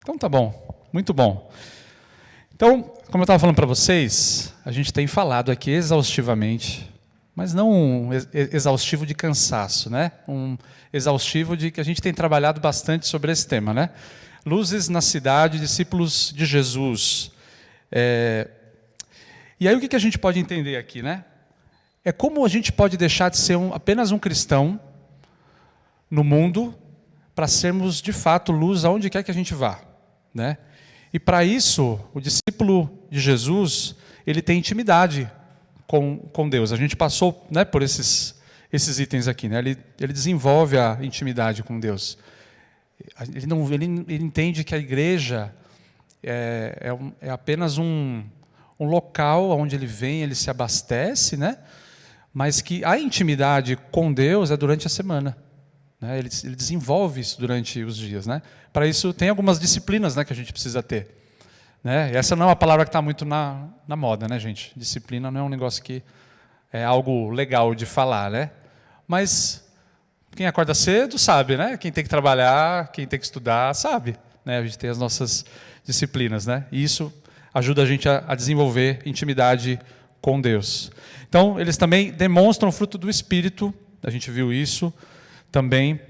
Então tá bom, muito bom. Então, como eu estava falando para vocês, a gente tem falado aqui exaustivamente, mas não um exaustivo de cansaço, né? Um exaustivo de que a gente tem trabalhado bastante sobre esse tema, né? Luzes na cidade, discípulos de Jesus. E aí o que a gente pode entender aqui, né? É como a gente pode deixar de ser apenas um cristão no mundo para sermos de fato luz aonde quer que a gente vá, né? E para isso, o discípulo de Jesus, ele tem intimidade com Deus. A gente passou, né, por esses itens aqui, né? Ele desenvolve a intimidade com Deus. Ele entende que a igreja é apenas um local onde ele vem, ele se abastece, né? Mas que a intimidade com Deus é durante a semana. Né? Ele desenvolve isso durante os dias. Né? Para isso, tem algumas disciplinas, né, que a gente precisa ter. Né? E essa não é uma palavra que está muito na moda, né, gente? Disciplina não é um negócio que é algo legal de falar. Né? Mas quem acorda cedo sabe, né? Quem tem que trabalhar, quem tem que estudar, sabe. Né? A gente tem as nossas disciplinas. Né? E isso ajuda a gente a desenvolver intimidade com Deus. Então, eles também demonstram o fruto do Espírito, a gente viu isso, também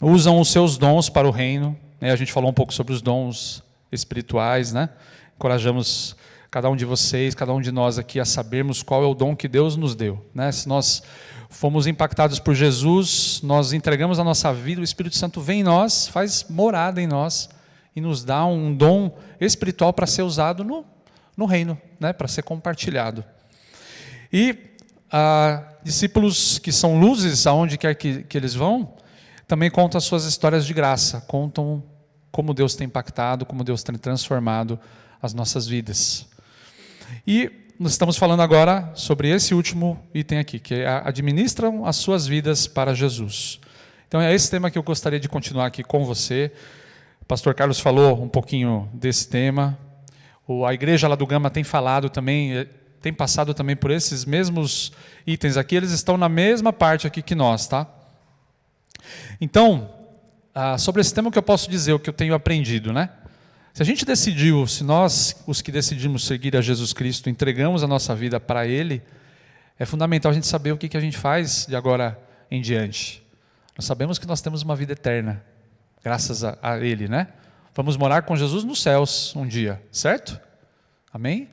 usam os seus dons para o reino, né? A gente falou um pouco sobre os dons espirituais, né? Encorajamos cada um de vocês, cada um de nós aqui a sabermos qual é o dom que Deus nos deu. Né? Se nós fomos impactados por Jesus, nós entregamos a nossa vida, o Espírito Santo vem em nós, faz morada em nós e nos dá um dom espiritual para ser usado no reino, né? Para ser compartilhado. E discípulos que são luzes aonde quer que eles vão, também contam as suas histórias de graça, contam como Deus tem impactado, como Deus tem transformado as nossas vidas. E nós estamos falando agora sobre esse último item aqui, que é administram as suas vidas para Jesus. Então é esse tema que eu gostaria de continuar aqui com você. O pastor Carlos falou um pouquinho desse tema. A igreja lá do Gama tem falado também, tem passado também por esses mesmos itens aqui, eles estão na mesma parte aqui que nós, tá? Então, sobre esse tema, o que eu posso dizer, o que eu tenho aprendido, né? Se a gente decidiu, se nós, os que decidimos seguir a Jesus Cristo, entregamos a nossa vida para Ele, é fundamental a gente saber o que a gente faz de agora em diante. Nós sabemos que nós temos uma vida eterna, graças a Ele, né? Vamos morar com Jesus nos céus um dia, certo? Amém?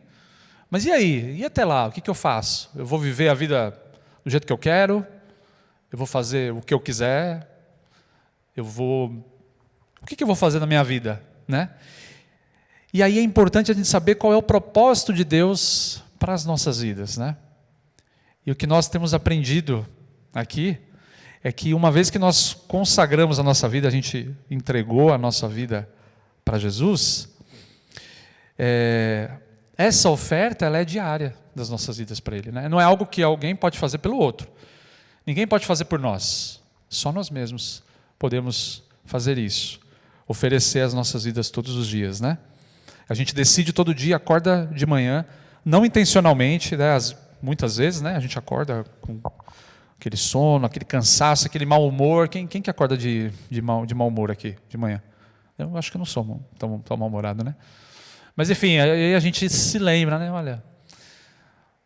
Mas e aí? E até lá? O que eu faço? Eu vou viver a vida do jeito que eu quero? Eu vou fazer o que eu quiser? O que eu vou fazer na minha vida? Né? E aí é importante a gente saber qual é o propósito de Deus para as nossas vidas. Né? E o que nós temos aprendido aqui é que uma vez que nós consagramos a nossa vida, a gente entregou a nossa vida para Jesus, essa oferta ela é diária das nossas vidas para Ele. Né? Não é algo que alguém pode fazer pelo outro. Ninguém pode fazer por nós. Só nós mesmos podemos fazer isso. Oferecer as nossas vidas todos os dias. Né? A gente decide todo dia, acorda de manhã, não intencionalmente, né? Muitas vezes, né? A gente acorda com aquele sono, aquele cansaço, aquele mau humor. Quem que acorda de mau humor aqui, de manhã? Eu acho que eu não sou tão mal-humorado, né? Mas enfim, aí a gente se lembra, né? Olha,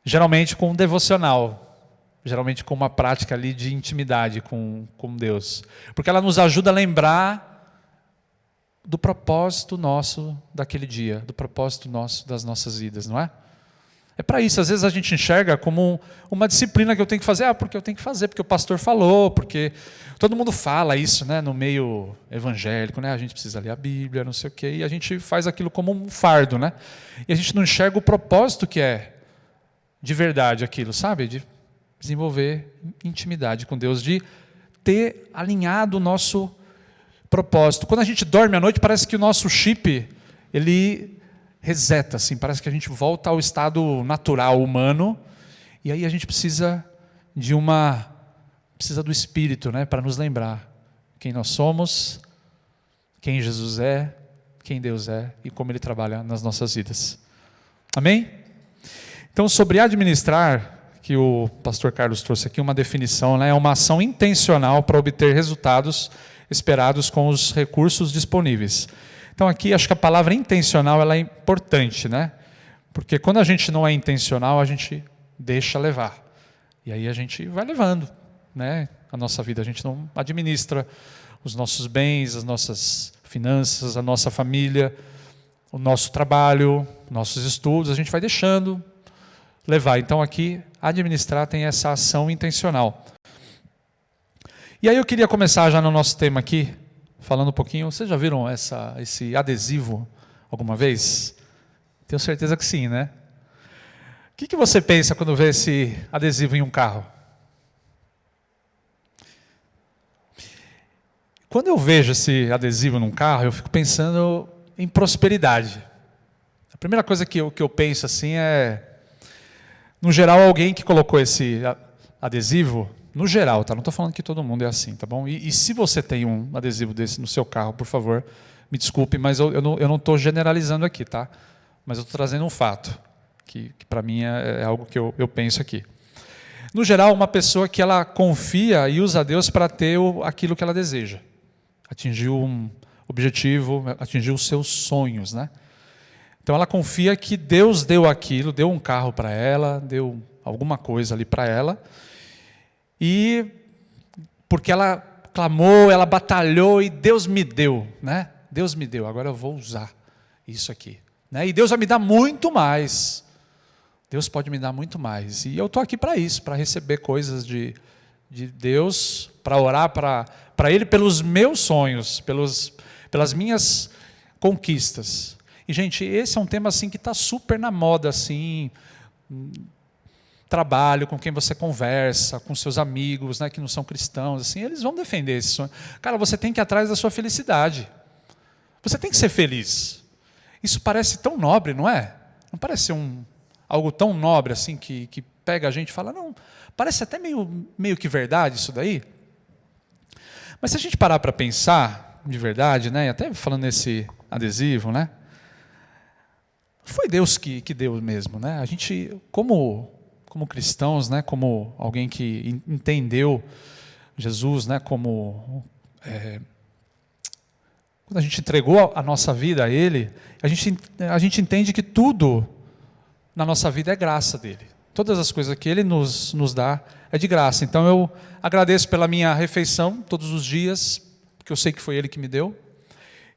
geralmente com um devocional, geralmente com uma prática ali de intimidade com Deus. Porque ela nos ajuda a lembrar do propósito nosso daquele dia, do propósito nosso das nossas vidas, não é? É para isso, às vezes a gente enxerga como uma disciplina que eu tenho que fazer, porque eu tenho que fazer, porque o pastor falou, porque todo mundo fala isso, né, no meio evangélico, né, a gente precisa ler a Bíblia, não sei o quê, e a gente faz aquilo como um fardo, né, e a gente não enxerga o propósito que é de verdade aquilo, sabe, de desenvolver intimidade com Deus, de ter alinhado o nosso propósito. Quando a gente dorme à noite, parece que o nosso chip, ele reseta, assim, parece que a gente volta ao estado natural humano, e aí a gente precisa do Espírito, né, para nos lembrar quem nós somos, quem Jesus é, quem Deus é e como Ele trabalha nas nossas vidas. Amém? Então, sobre administrar, que o pastor Carlos trouxe aqui uma definição, né, é uma ação intencional para obter resultados esperados com os recursos disponíveis. Então aqui acho que a palavra intencional ela é importante, né? Porque quando a gente não é intencional, a gente deixa levar. E aí a gente vai levando, né? A nossa vida, a gente não administra os nossos bens, as nossas finanças, a nossa família, o nosso trabalho, nossos estudos, a gente vai deixando levar. Então aqui, administrar tem essa ação intencional. E aí eu queria começar já no nosso tema aqui, falando um pouquinho. Vocês já viram esse adesivo alguma vez? Tenho certeza que sim, né? O que você pensa quando vê esse adesivo em um carro? Quando eu vejo esse adesivo num carro, eu fico pensando em prosperidade. A primeira coisa que eu penso assim é, no geral, alguém que colocou esse adesivo, no geral, tá? Não estou falando que todo mundo é assim, tá bom? E se você tem um adesivo desse no seu carro, por favor, me desculpe, mas eu não estou generalizando aqui, tá? Mas eu estou trazendo um fato, que para mim é algo que eu penso aqui. No geral, uma pessoa que ela confia e usa Deus para ter aquilo que ela deseja. Atingir um objetivo, atingir os seus sonhos, né? Então ela confia que Deus deu aquilo, deu um carro para ela, deu alguma coisa ali para ela, e porque ela clamou, ela batalhou e Deus me deu, né? Deus me deu, agora eu vou usar isso aqui, né? E Deus vai me dar muito mais. Deus pode me dar muito mais. E eu estou aqui para isso, para receber coisas de Deus, para orar para Ele pelos meus sonhos, pelas minhas conquistas. E, gente, esse é um tema assim que está super na moda, assim, trabalho, com quem você conversa, com seus amigos, né, que não são cristãos, assim, eles vão defender esse sonho. Cara, você tem que ir atrás da sua felicidade. Você tem que ser feliz. Isso parece tão nobre, não é? Não parece algo tão nobre assim que pega a gente e fala, não, parece até meio que verdade isso daí. Mas se a gente parar para pensar, de verdade, né, até falando nesse adesivo, né, foi Deus que deu mesmo, né? A gente, como cristãos, né, como alguém que entendeu Jesus, né, quando a gente entregou a nossa vida a Ele, a gente entende que tudo na nossa vida é graça dele. Todas as coisas que Ele nos dá é de graça. Então eu agradeço pela minha refeição todos os dias, porque eu sei que foi Ele que me deu.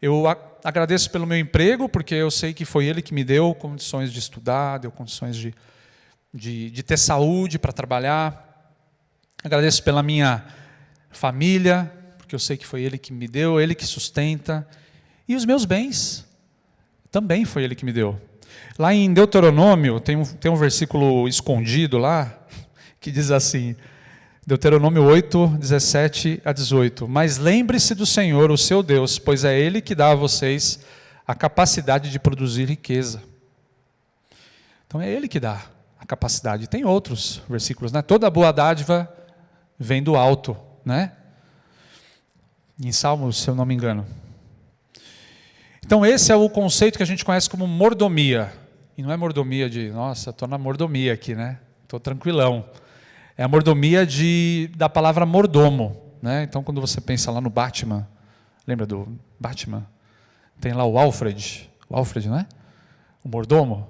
Eu agradeço pelo meu emprego, porque eu sei que foi Ele que me deu condições de estudar, deu condições de ter saúde para trabalhar. Agradeço pela minha família, porque eu sei que foi Ele que me deu, Ele que sustenta. E os meus bens, também foi Ele que me deu. Lá em Deuteronômio, tem um versículo escondido lá, que diz assim, Deuteronômio 8, 17 a 18. Mas lembre-se do Senhor, o seu Deus, pois é Ele que dá a vocês a capacidade de produzir riqueza. Então é Ele que dá a capacidade. Tem outros versículos, né? Toda boa dádiva vem do alto, né? Em Salmos, se eu não me engano. Então esse é o conceito que a gente conhece como mordomia. E não é mordomia de, nossa, estou na mordomia aqui, né? Estou tranquilão. É a mordomia da palavra mordomo, né? Então quando você pensa lá no Batman, lembra do Batman? Tem lá o Alfred, não é? O mordomo.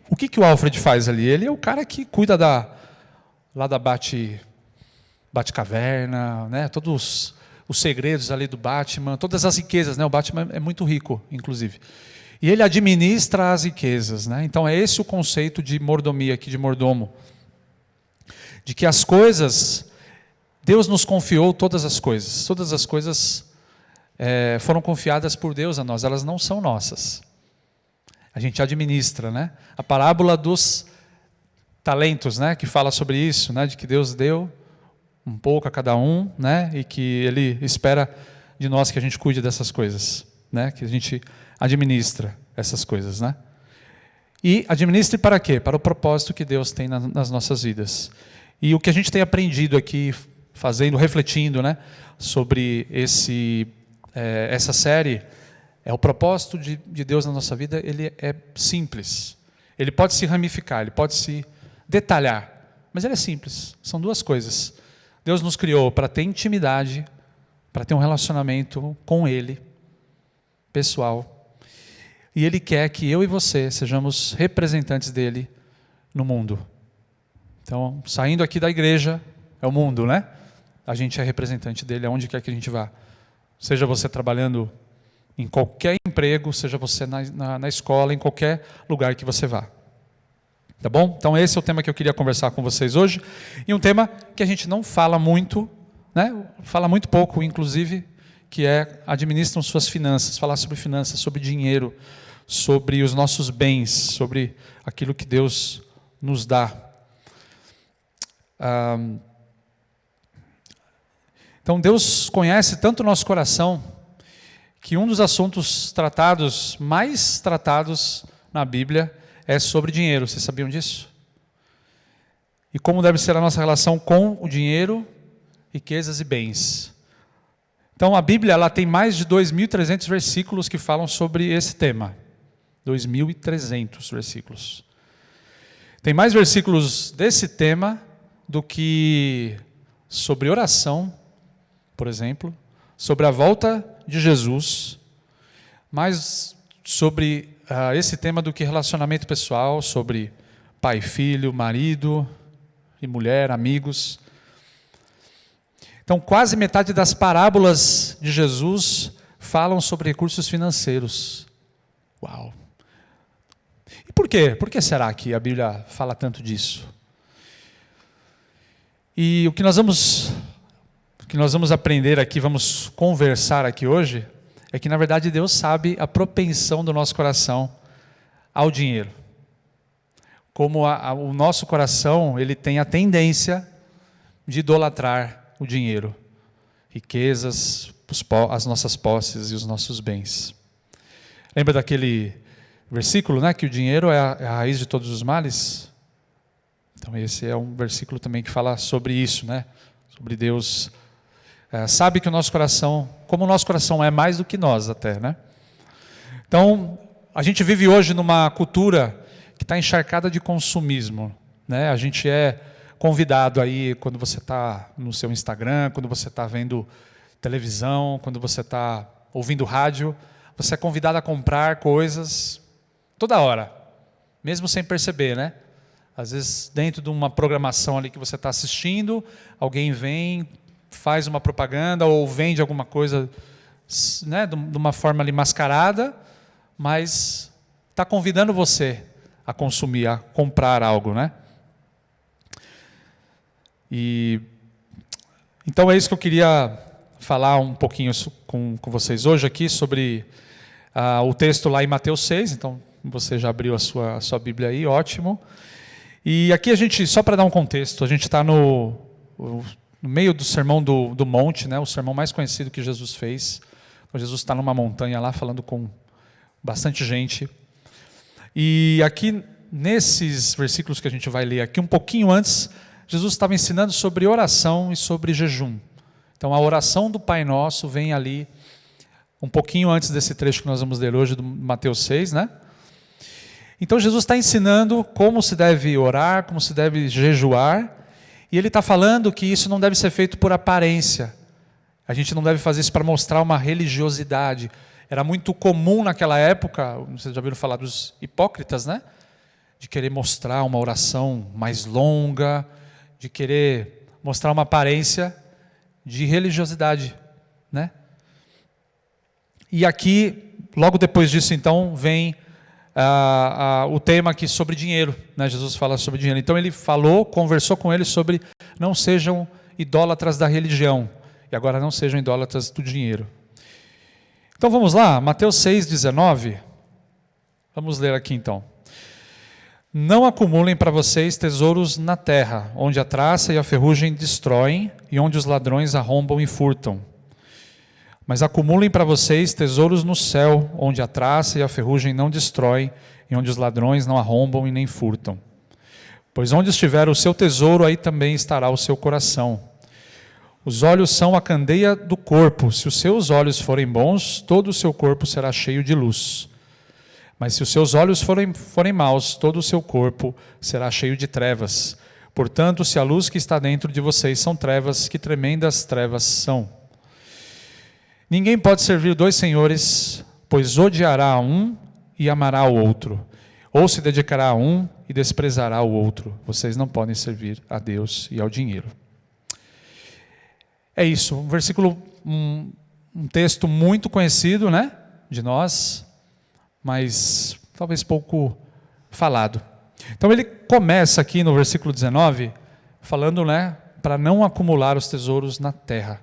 O que o Alfred faz ali? Ele é o cara que cuida lá da Batcaverna, né? Todos os segredos ali do Batman, todas as riquezas, né? O Batman é muito rico, inclusive. E ele administra as riquezas, né? Então é esse o conceito de mordomia aqui, de mordomo. De que as coisas, Deus nos confiou todas as coisas foram confiadas por Deus a nós, elas não são nossas. A gente administra, né? A parábola dos talentos, né? Que fala sobre isso, né? De que Deus deu um pouco a cada um, né? E que Ele espera de nós que a gente cuide dessas coisas, né? Que a gente administra essas coisas, né? E administre para quê? Para o propósito que Deus tem nas nossas vidas. E o que a gente tem aprendido aqui, refletindo, né? Sobre essa série, o propósito de Deus na nossa vida, ele é simples. Ele pode se ramificar, ele pode se detalhar, mas ele é simples. São duas coisas. Deus nos criou para ter intimidade, para ter um relacionamento com Ele, pessoal. E Ele quer que eu e você sejamos representantes dele no mundo. Então, saindo aqui da igreja, é o mundo, né? A gente é representante dele aonde quer que a gente vá. Seja você trabalhando em qualquer emprego, seja você na escola, em qualquer lugar que você vá. Tá bom? Então esse é o tema que eu queria conversar com vocês hoje. E um tema que a gente não fala muito, né? Fala muito pouco, inclusive, que é administram suas finanças, falar sobre finanças, sobre dinheiro, sobre os nossos bens, sobre aquilo que Deus nos dá. Então Deus conhece tanto o nosso coração, que um dos assuntos mais tratados na Bíblia é sobre dinheiro. Vocês sabiam disso? E como deve ser a nossa relação com o dinheiro, riquezas e bens. Então a Bíblia ela tem mais de 2.300 versículos que falam sobre esse tema. 2.300 versículos. Tem mais versículos desse tema do que sobre oração, por exemplo, sobre a volta de Jesus, mais sobre esse tema do que relacionamento pessoal, sobre pai, filho, marido e mulher, amigos. Então, quase metade das parábolas de Jesus falam sobre recursos financeiros. Uau! E por quê? Por que será que a Bíblia fala tanto disso? E o que nós vamos aprender aqui, vamos conversar aqui hoje, é que na verdade Deus sabe a propensão do nosso coração ao dinheiro. Como o nosso coração, ele tem a tendência de idolatrar o dinheiro, riquezas, as nossas posses e os nossos bens. Lembra daquele versículo, né, que o dinheiro é a raiz de todos os males? Então esse é um versículo também que fala sobre isso, né? Sobre Deus sabe que o nosso coração, como o nosso coração é mais do que nós até, né? Então, a gente vive hoje numa cultura que está encharcada de consumismo, né? A gente é convidado aí, quando você está no seu Instagram, quando você está vendo televisão, quando você está ouvindo rádio, você é convidado a comprar coisas toda hora, mesmo sem perceber, né? Às vezes, dentro de uma programação ali que você está assistindo, alguém vem, faz uma propaganda ou vende alguma coisa, né, de uma forma ali mascarada, mas está convidando você a consumir, a comprar algo, né? Então é isso que eu queria falar um pouquinho com vocês hoje aqui sobre o texto lá em Mateus 6. Então você já abriu a sua Bíblia aí, ótimo. E aqui a gente, só para dar um contexto, a gente está no meio do Sermão do Monte, né, o sermão mais conhecido que Jesus fez. Então, Jesus está numa montanha lá falando com bastante gente. E aqui, nesses versículos que a gente vai ler aqui, um pouquinho antes, Jesus estava ensinando sobre oração e sobre jejum. Então a oração do Pai Nosso vem ali, um pouquinho antes desse trecho que nós vamos ler hoje, do Mateus 6, né? Então Jesus está ensinando como se deve orar, como se deve jejuar, e ele está falando que isso não deve ser feito por aparência. A gente não deve fazer isso para mostrar uma religiosidade. Era muito comum naquela época, vocês já ouviram falar dos hipócritas, né? De querer mostrar uma oração mais longa, de querer mostrar uma aparência de religiosidade, né? E aqui, logo depois disso, então, vem o tema aqui sobre dinheiro, né? Jesus fala sobre dinheiro. Então ele conversou com ele sobre não sejam idólatras da religião, e agora não sejam idólatras do dinheiro. Então vamos lá, Mateus 6,19. Vamos ler aqui então. Não acumulem para vocês tesouros na terra, onde a traça e a ferrugem destroem, e onde os ladrões arrombam e furtam. Mas acumulem para vocês tesouros no céu, onde a traça e a ferrugem não destroem, e onde os ladrões não arrombam e nem furtam. Pois onde estiver o seu tesouro, aí também estará o seu coração. Os olhos são a candeia do corpo. Se os seus olhos forem bons, todo o seu corpo será cheio de luz. Mas se os seus olhos forem maus, todo o seu corpo será cheio de trevas. Portanto, se a luz que está dentro de vocês são trevas, que tremendas trevas são. Ninguém pode servir 2 senhores, pois odiará um e amará o outro, ou se dedicará a um e desprezará o outro. Vocês não podem servir a Deus e ao dinheiro. É isso, um versículo, um texto muito conhecido, né, de nós, mas talvez pouco falado. Então ele começa aqui no versículo 19, falando, né, para não acumular os tesouros na terra.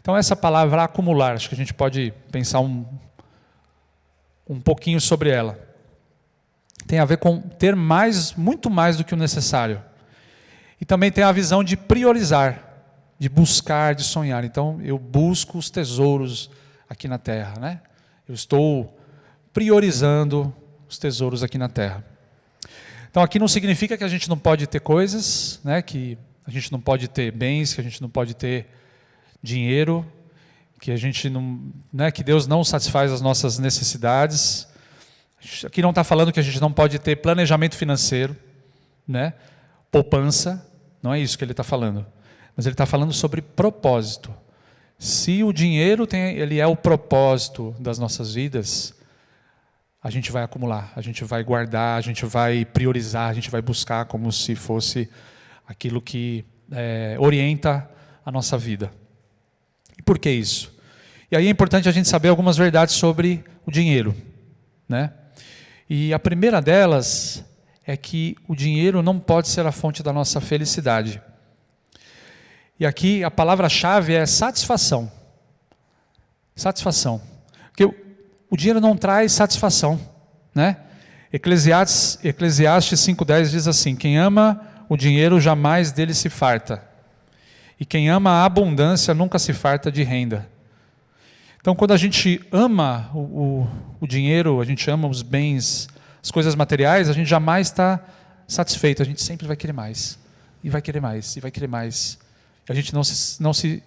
Então essa palavra acumular, acho que a gente pode pensar um pouquinho sobre ela. Tem a ver com ter mais, muito mais do que o necessário. E também tem a visão de priorizar, de buscar, de sonhar. Então eu busco os tesouros aqui na terra, né? Eu estou priorizando os tesouros aqui na terra. Então aqui não significa que a gente não pode ter coisas, né? Que a gente não pode ter bens, que a gente não pode ter dinheiro, que a gente não, né? Que Deus não satisfaz as nossas necessidades. Aqui não está falando que a gente não pode ter planejamento financeiro, né? Poupança, não é isso que ele está falando. Mas ele está falando sobre propósito. Se o dinheiro ele é o propósito das nossas vidas, a gente vai acumular, a gente vai guardar, a gente vai priorizar, a gente vai buscar como se fosse aquilo que orienta a nossa vida. E por que isso? E aí é importante a gente saber algumas verdades sobre o dinheiro, né? E a primeira delas é que o dinheiro não pode ser a fonte da nossa felicidade. E aqui a palavra-chave é satisfação. Satisfação. Porque o dinheiro não traz satisfação, né? Eclesiastes 5:10 diz assim: quem ama o dinheiro jamais dele se farta. E quem ama a abundância nunca se farta de renda. Então quando a gente ama o dinheiro, a gente ama os bens, as coisas materiais, a gente jamais está satisfeito, a gente sempre vai querer mais. E vai querer mais, e vai querer mais. A gente não se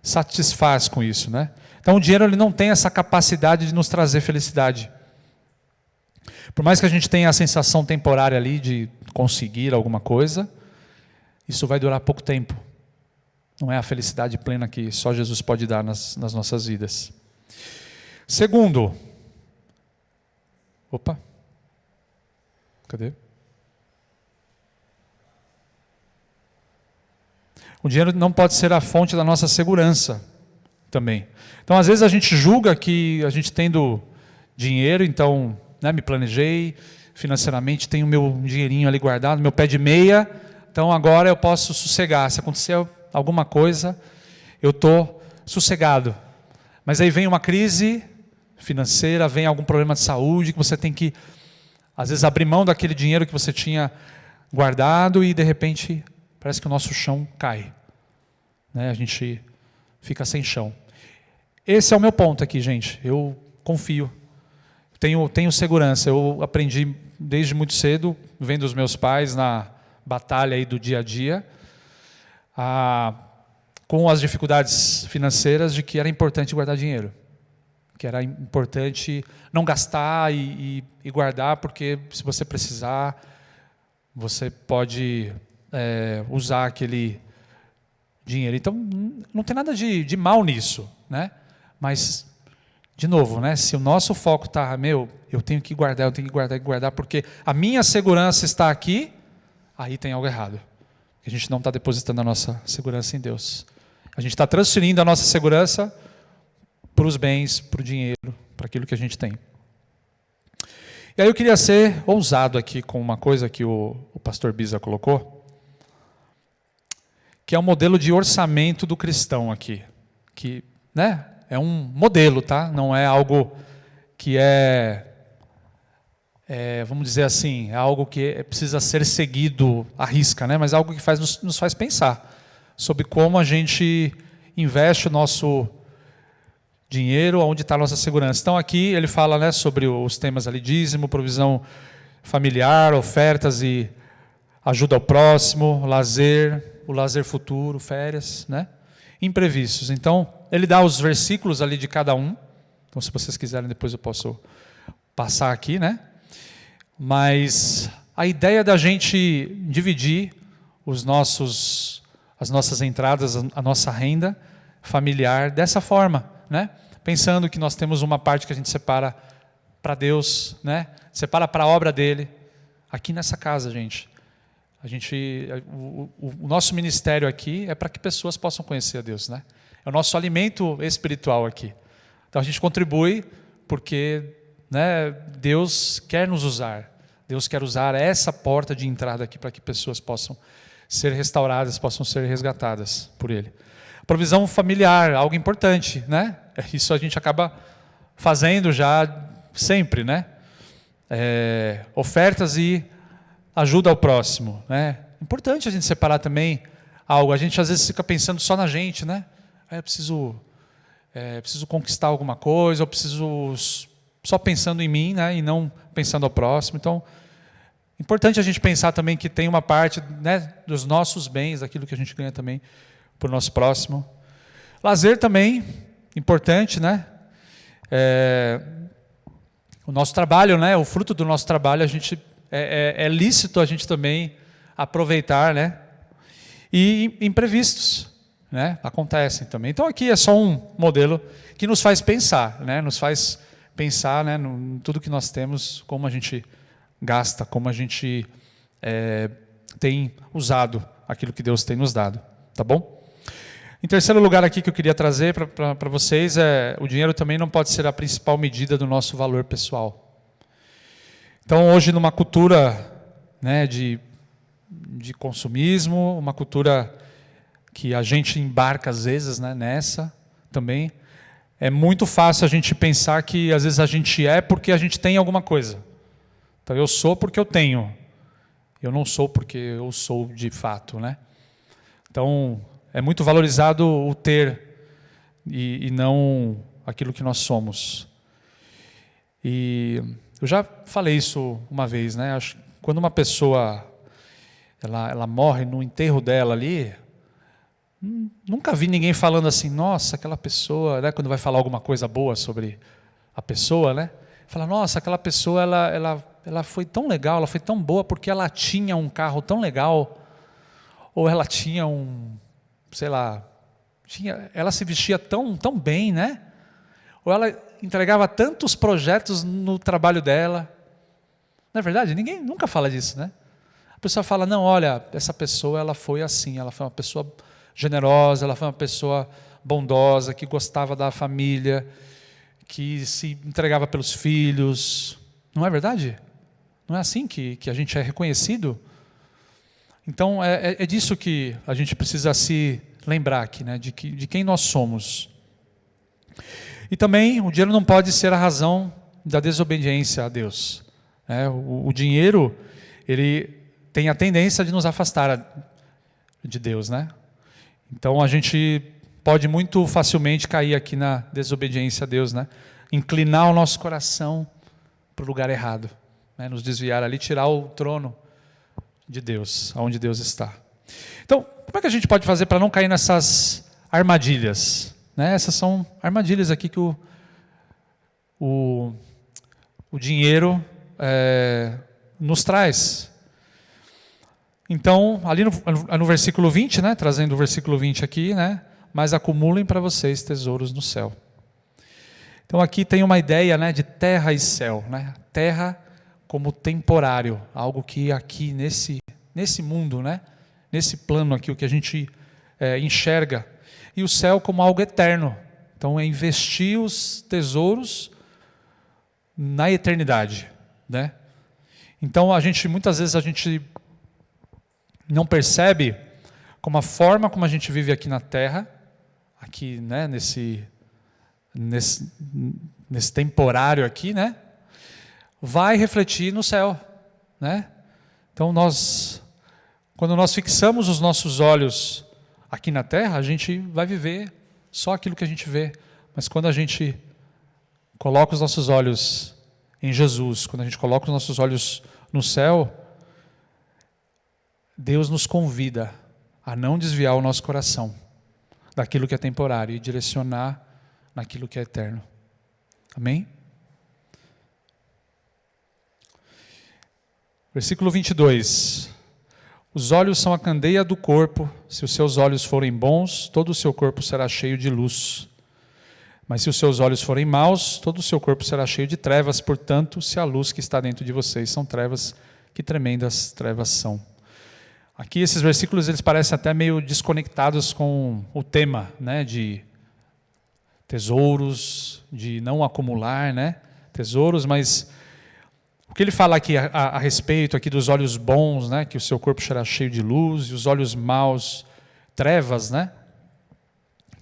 satisfaz com isso, né? Então o dinheiro ele não tem essa capacidade de nos trazer felicidade. Por mais que a gente tenha a sensação temporária ali de conseguir alguma coisa, isso vai durar pouco tempo. Não é a felicidade plena que só Jesus pode dar nas nossas vidas. Segundo, cadê? O dinheiro não pode ser a fonte da nossa segurança também. Então, às vezes a gente julga que a gente tendo dinheiro, então, né, me planejei financeiramente, tenho meu dinheirinho ali guardado, meu pé de meia, então agora eu posso sossegar. Se acontecer alguma coisa, eu estou sossegado. Mas aí vem uma crise financeira, vem algum problema de saúde, que você tem que, às vezes, abrir mão daquele dinheiro que você tinha guardado e, de repente, parece que o nosso chão cai. Né? A gente fica sem chão. Esse é o meu ponto aqui, gente. Eu confio. Tenho segurança. Eu aprendi desde muito cedo, vendo os meus pais na batalha aí do dia a dia, com as dificuldades financeiras, de que era importante guardar dinheiro. Que era importante não gastar e guardar, porque se você precisar, você pode usar aquele dinheiro. Então, não tem nada de mal nisso, né? Mas, de novo, né? Se o nosso foco está, eu tenho que guardar, porque a minha segurança está aqui, aí tem algo errado. A gente não está depositando a nossa segurança em Deus. A gente está transferindo a nossa segurança para os bens, para o dinheiro, para aquilo que a gente tem. E aí eu queria ser ousado aqui com uma coisa que o pastor Biza colocou, que é o modelo de orçamento do cristão aqui, que, né, é um modelo, tá? Não é algo que vamos dizer assim, é algo que precisa ser seguido à risca, né? Mas é algo que nos faz pensar sobre como a gente investe o nosso dinheiro, onde está a nossa segurança. Então aqui ele fala, né, sobre os temas ali, dízimo, provisão familiar, ofertas e ajuda ao próximo, lazer, o lazer futuro, férias, né? Imprevistos. Então ele dá os versículos ali de cada um. Então se vocês quiserem depois eu posso passar aqui, né? Mas a ideia da gente dividir as nossas entradas, a nossa renda familiar dessa forma, né? pensando que nós temos uma parte que a gente separa para Deus, né? Separa para a obra dele. Aqui nessa casa, gente, o nosso ministério aqui é para que pessoas possam conhecer a Deus, né? É o nosso alimento espiritual aqui. Então a gente contribui porque, né, Deus quer nos usar. Deus quer usar essa porta de entrada aqui para que pessoas possam ser restauradas, possam ser resgatadas por Ele. Provisão familiar, algo importante, né? Isso a gente acaba fazendo já sempre, né? Ofertas e ajuda ao próximo, né? Importante a gente separar também algo. A gente às vezes fica pensando só na gente, né? Eu preciso conquistar alguma coisa, eu preciso só pensando em mim, né? E não pensando ao próximo. Então, importante a gente pensar também que tem uma parte, né, dos nossos bens, daquilo que a gente ganha também para o nosso próximo. Lazer também, importante, né? O nosso trabalho, né? O fruto do nosso trabalho, a gente é lícito a gente também aproveitar, né? E imprevistos, né? Acontecem também. Então aqui é só um modelo que nos faz pensar, né? Nos faz pensar, né, em tudo que nós temos, como a gente gasta, como a gente tem usado aquilo que Deus tem nos dado, tá bom? Em terceiro lugar aqui que eu queria trazer para vocês o dinheiro também não pode ser a principal medida do nosso valor pessoal. Então hoje numa cultura, né, de consumismo, uma cultura que a gente embarca às vezes, né, nessa também, é muito fácil a gente pensar que às vezes a gente é porque a gente tem alguma coisa. Então eu sou porque eu tenho, eu não sou porque eu sou de fato, né? Então é muito valorizado o ter e não aquilo que nós somos. E eu já falei isso uma vez, né? Acho que quando uma pessoa ela morre no enterro dela ali, nunca vi ninguém falando assim, nossa, aquela pessoa, né? Quando vai falar alguma coisa boa sobre a pessoa, né? Fala, nossa, aquela pessoa ela foi tão legal, ela foi tão boa porque ela tinha um carro tão legal, ou ela tinha sei lá, ela se vestia tão bem, né? Ou ela entregava tantos projetos no trabalho dela. Não é verdade? Ninguém nunca fala disso, né? A pessoa fala, não, olha, essa pessoa ela foi assim, ela foi uma pessoa generosa, ela foi uma pessoa bondosa, que gostava da família, que se entregava pelos filhos. Não é verdade? Não é assim que a gente é reconhecido? Então, é disso que a gente precisa se lembrar aqui, né? De quem nós somos. E também, o dinheiro não pode ser a razão da desobediência a Deus. O dinheiro, ele tem a tendência de nos afastar de Deus, né? Então, a gente pode muito facilmente cair aqui na desobediência a Deus, né? Inclinar o nosso coração para o lugar errado, né? Nos desviar ali, tirar o trono de Deus, onde Deus está. Então, como é que a gente pode fazer para não cair nessas armadilhas? Né? Essas são armadilhas aqui que o dinheiro nos traz. Então, ali no versículo 20, né, trazendo o versículo 20 aqui, né, mas acumulem para vocês tesouros no céu. Então aqui tem uma ideia, né, de terra e céu, né? Terra como temporário, algo que aqui nesse mundo, né, nesse plano aqui, o que a gente enxerga, e o céu como algo eterno. Então é investir os tesouros na eternidade, né? Então muitas vezes a gente não percebe como a forma como a gente vive aqui na terra, aqui, né, nesse temporário aqui, né, vai refletir no céu, né? Então quando nós fixamos os nossos olhos aqui na terra, a gente vai viver só aquilo que a gente vê. Mas quando a gente coloca os nossos olhos em Jesus, quando a gente coloca os nossos olhos no céu, Deus nos convida a não desviar o nosso coração daquilo que é temporário e direcionar naquilo que é eterno. Amém? Versículo 22. Os olhos são a candeia do corpo. Se os seus olhos forem bons, todo o seu corpo será cheio de luz. Mas se os seus olhos forem maus, todo o seu corpo será cheio de trevas, portanto, se a luz que está dentro de vocês são trevas, que tremendas trevas são. Aqui esses versículos eles parecem até meio desconectados com o tema, né, de tesouros, de não acumular, né, tesouros, mas o que ele fala aqui a respeito aqui dos olhos bons, né, que o seu corpo será cheio de luz, e os olhos maus, trevas, né,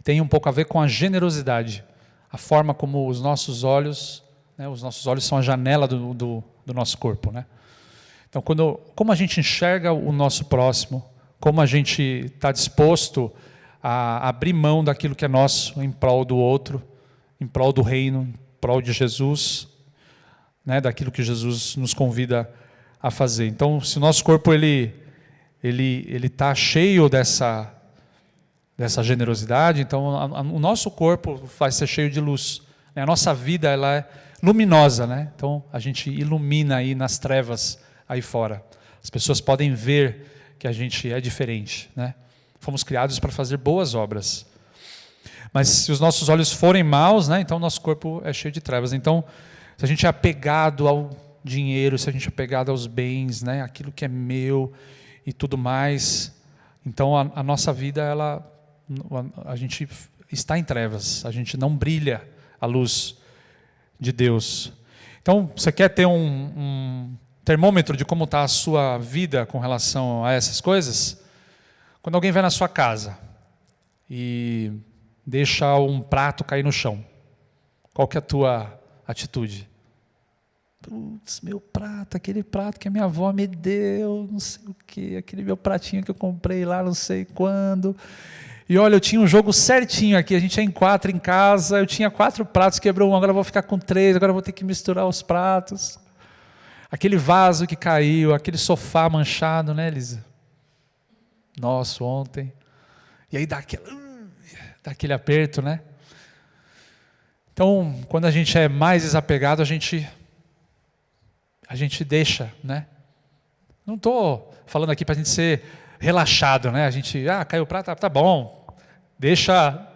tem um pouco a ver com a generosidade, a forma como os nossos olhos são a janela do nosso corpo, né? Então, como a gente enxerga o nosso próximo, como a gente está disposto a abrir mão daquilo que é nosso em prol do outro, em prol do reino, em prol de Jesus, né, daquilo que Jesus nos convida a fazer. Então, se o nosso corpo ele está cheio dessa generosidade, então o nosso corpo vai ser cheio de luz. Né? A nossa vida ela é luminosa, né? Então a gente ilumina aí nas trevas aí fora. As pessoas podem ver que a gente é diferente, né? Fomos criados para fazer boas obras. Mas se os nossos olhos forem maus, né, então o nosso corpo é cheio de trevas. Então, se a gente é apegado ao dinheiro, se a gente é apegado aos bens, né, aquilo que é meu e tudo mais, então a nossa vida a gente está em trevas, a gente não brilha a luz de Deus. Então, você quer ter um termômetro de como está a sua vida com relação a essas coisas? Quando alguém vai na sua casa e deixa um prato cair no chão, qual que é a tua atitude? Putz, meu prato, aquele prato que a minha avó me deu, não sei o quê, aquele meu pratinho que eu comprei lá não sei quando. E olha, eu tinha um jogo certinho aqui, a gente é em 4 em casa, eu tinha 4 pratos, quebrou um, agora eu vou ficar com 3, agora eu vou ter que misturar os pratos. Aquele vaso que caiu, aquele sofá manchado, né, Elisa? Nossa, ontem. E aí dá aquele aperto, né? Então, quando a gente é mais desapegado, a gente deixa, né? Não estou falando aqui para a gente ser relaxado, né? A gente, caiu o prato, tá bom, deixa,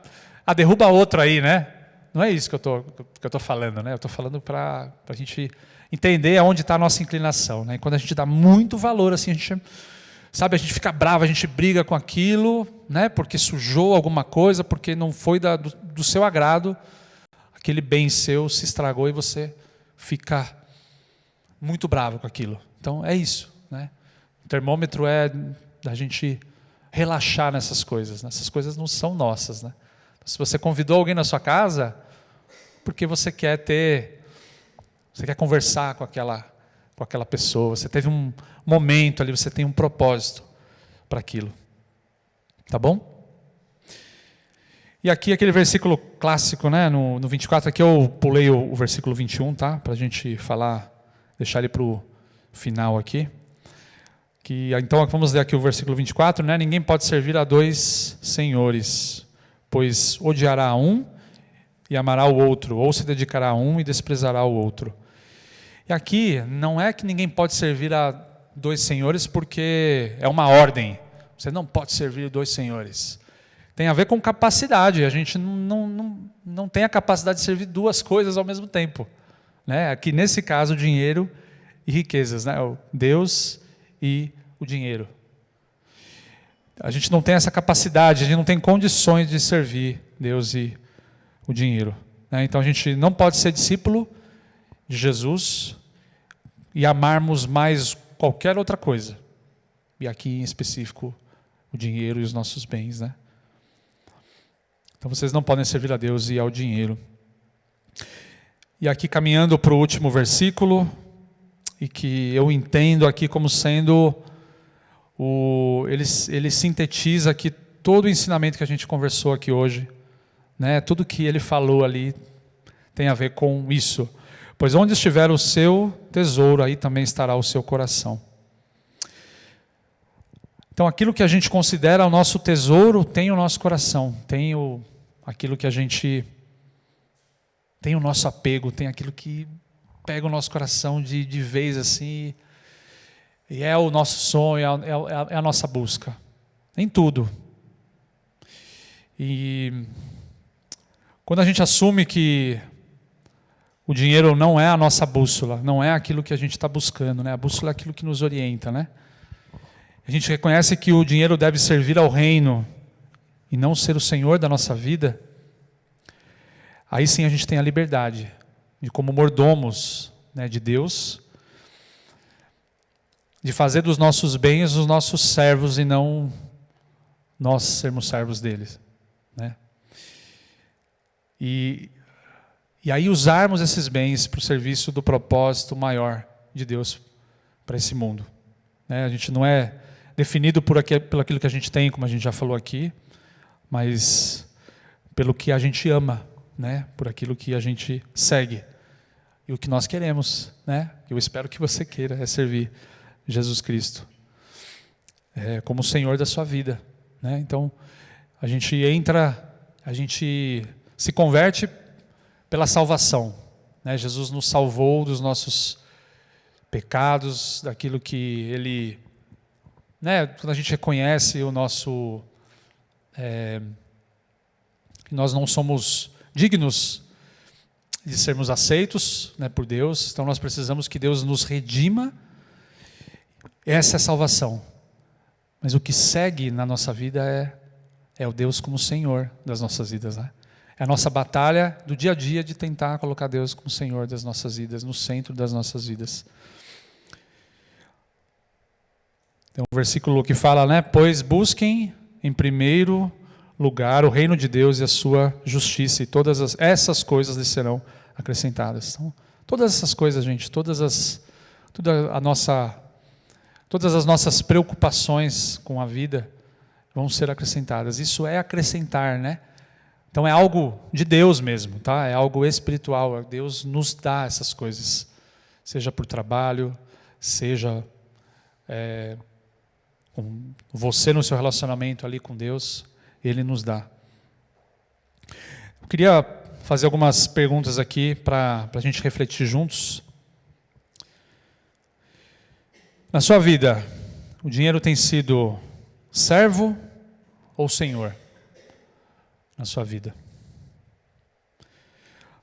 derruba outro aí, né? Não é isso que eu estou falando, né? Eu estou falando para a gente entender aonde está a nossa inclinação, né? E quando a gente dá muito valor, assim, a gente fica bravo, a gente briga com aquilo, né? Porque sujou alguma coisa, porque não foi do seu agrado, aquele bem seu se estragou e você fica muito bravo com aquilo. Então é isso, né? O termômetro é da gente relaxar nessas coisas, né? Essas coisas não são nossas, né? Se você convidou alguém na sua casa, porque você quer conversar com aquela pessoa, você teve um momento ali, você tem um propósito para aquilo. Tá bom? E aqui aquele versículo clássico, né, no 24, aqui eu pulei o versículo 21, tá? Para a gente falar, deixar ele para o final aqui. Então vamos ler aqui o versículo 24, né? Ninguém pode servir a 2 senhores, pois odiará a um e amará o outro, ou se dedicará a um e desprezará o outro. E aqui não é que ninguém pode servir a 2 senhores porque é uma ordem. Você não pode servir 2 senhores. Tem a ver com capacidade. A gente não tem a capacidade de servir 2 coisas ao mesmo tempo. Né? Aqui nesse caso, dinheiro e riquezas. Né? O Deus e o dinheiro. A gente não tem essa capacidade, a gente não tem condições de servir Deus e o dinheiro. Né? Então a gente não pode ser discípulo de Jesus e amarmos mais qualquer outra coisa. E aqui em específico, o dinheiro e os nossos bens. Né? Então vocês não podem servir a Deus e ao dinheiro. E aqui caminhando para o último versículo, e que eu entendo aqui como sendo, ele sintetiza aqui todo o ensinamento que a gente conversou aqui hoje. Né? Tudo que ele falou ali tem a ver com isso. Pois onde estiver o seu tesouro, aí também estará o seu coração. Então aquilo que a gente considera o nosso tesouro tem o nosso coração, tem aquilo que a gente tem o nosso apego, tem aquilo que pega o nosso coração de vez assim, e é o nosso sonho, é a nossa busca, em tudo. E Quando a gente assume que o dinheiro não é a nossa bússola, não é aquilo que a gente está buscando, né? A bússola é aquilo que nos orienta, né? A gente reconhece que o dinheiro deve servir ao reino e não ser o senhor da nossa vida. Aí sim a gente tem a liberdade de, como mordomos, né, de Deus, de fazer dos nossos bens os nossos servos e não nós sermos servos deles, né? E aí usarmos esses bens para o serviço do propósito maior de Deus para esse mundo, né? A gente não é definido por aquilo que a gente tem, como a gente já falou aqui, mas pelo que a gente ama, né? Por aquilo que a gente segue e o que nós queremos, né? Eu espero que você queira é servir Jesus Cristo como o Senhor da sua vida, né? Então a gente se converte pela salvação, né? Jesus nos salvou dos nossos pecados, daquilo que Ele, né? Quando a gente reconhece o nosso que nós não somos dignos de sermos aceitos, né, por Deus, então nós precisamos que Deus nos redima. Essa é a salvação. Mas o que segue na nossa vida é o Deus como Senhor das nossas vidas, né? É a nossa batalha do dia a dia de tentar colocar Deus como Senhor das nossas vidas, no centro das nossas vidas. Tem um versículo que fala, né? Pois busquem em primeiro lugar o reino de Deus e a sua justiça, e todas essas coisas lhes serão acrescentadas. Então, todas essas coisas, gente, todas as nossas preocupações com a vida vão ser acrescentadas. Isso é acrescentar, né? Então é algo de Deus mesmo, tá? É algo espiritual. Deus nos dá essas coisas, seja por trabalho, seja com você no seu relacionamento ali com Deus, Ele nos dá. Eu queria fazer algumas perguntas aqui para a gente refletir juntos. Na sua vida, o dinheiro tem sido servo ou senhor? Na sua vida.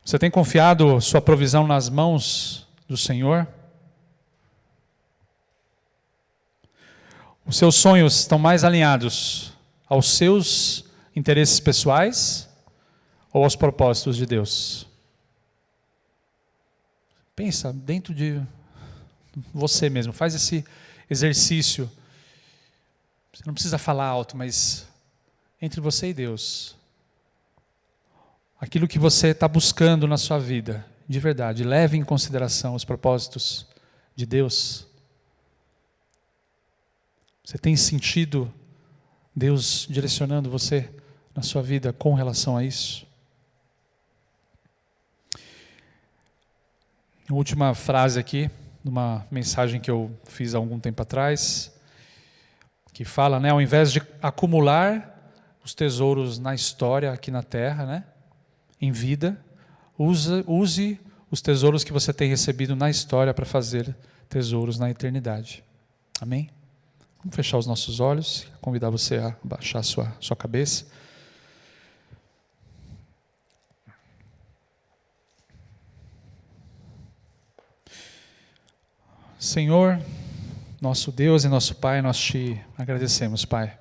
Você tem confiado sua provisão nas mãos do Senhor? Os seus sonhos estão mais alinhados aos seus interesses pessoais ou aos propósitos de Deus? Pensa dentro de você mesmo, faz esse exercício. Você não precisa falar alto, mas entre você e Deus, aquilo que você está buscando na sua vida, de verdade, leve em consideração os propósitos de Deus. Você tem sentido Deus direcionando você na sua vida com relação a isso? A última frase aqui, numa mensagem que eu fiz há algum tempo atrás, que fala, né, ao invés de acumular os tesouros na história aqui na terra, né, em vida, use os tesouros que você tem recebido na história para fazer tesouros na eternidade. Amém? Vamos fechar os nossos olhos, convidar você a baixar sua cabeça. Senhor, nosso Deus e nosso Pai, nós te agradecemos, Pai,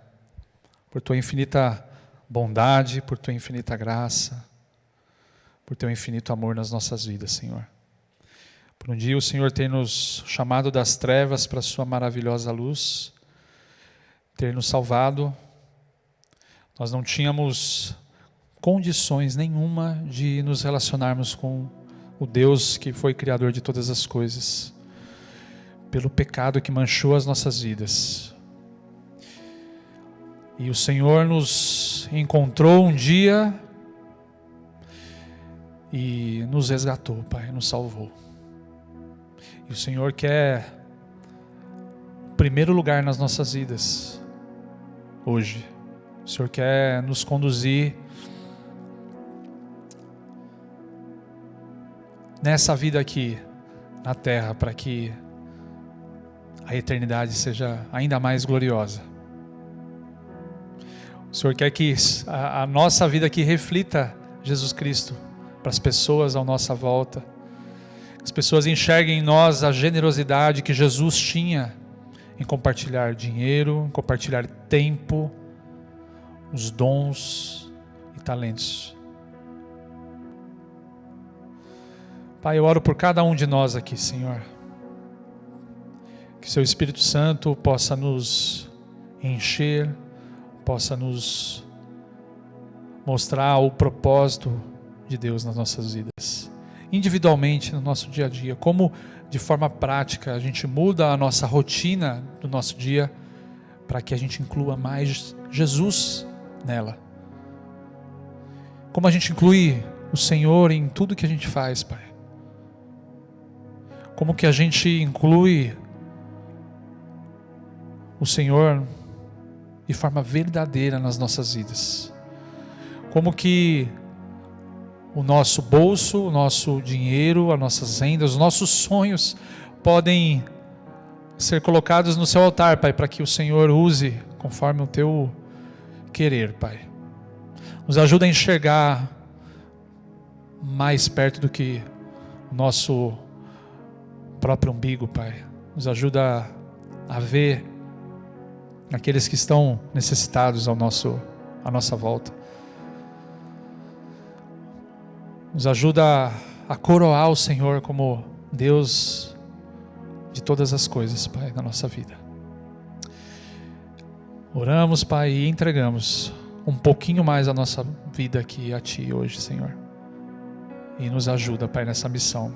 por tua infinita bondade, por tua infinita graça, por teu infinito amor nas nossas vidas, Senhor. Por um dia o Senhor ter nos chamado das trevas para a sua maravilhosa luz, ter nos salvado. Nós não tínhamos condições nenhuma de nos relacionarmos com o Deus que foi criador de todas as coisas, pelo pecado que manchou as nossas vidas. E o Senhor nos encontrou um dia e nos resgatou, Pai, nos salvou. E o Senhor quer o primeiro lugar nas nossas vidas hoje. O Senhor quer nos conduzir nessa vida aqui na terra, para que a eternidade seja ainda mais gloriosa. O Senhor quer que a nossa vida aqui reflita Jesus Cristo para as pessoas à nossa volta. As pessoas enxerguem em nós a generosidade que Jesus tinha em compartilhar dinheiro, em compartilhar tempo, os dons e talentos. Pai, eu oro por cada um de nós aqui, Senhor. Que Seu Espírito Santo possa nos encher, possa nos mostrar o propósito de Deus nas nossas vidas. Individualmente, no nosso dia a dia, como de forma prática a gente muda a nossa rotina do nosso dia para que a gente inclua mais Jesus nela. Como a gente inclui o Senhor em tudo que a gente faz, Pai. Como que a gente inclui o Senhor de forma verdadeira nas nossas vidas. Como que o nosso bolso, o nosso dinheiro, as nossas rendas, os nossos sonhos podem ser colocados no Seu altar, Pai, para que o Senhor use conforme o Teu querer, Pai. Nos ajuda a enxergar mais perto do que o nosso próprio umbigo, Pai. Nos ajuda a ver aqueles que estão necessitados à nossa volta. Nos ajuda a coroar o Senhor como Deus de todas as coisas, Pai, na nossa vida. Oramos, Pai, e entregamos um pouquinho mais a nossa vida aqui a Ti hoje, Senhor. E nos ajuda, Pai, nessa missão.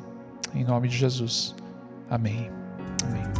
Em nome de Jesus. Amém. Amém.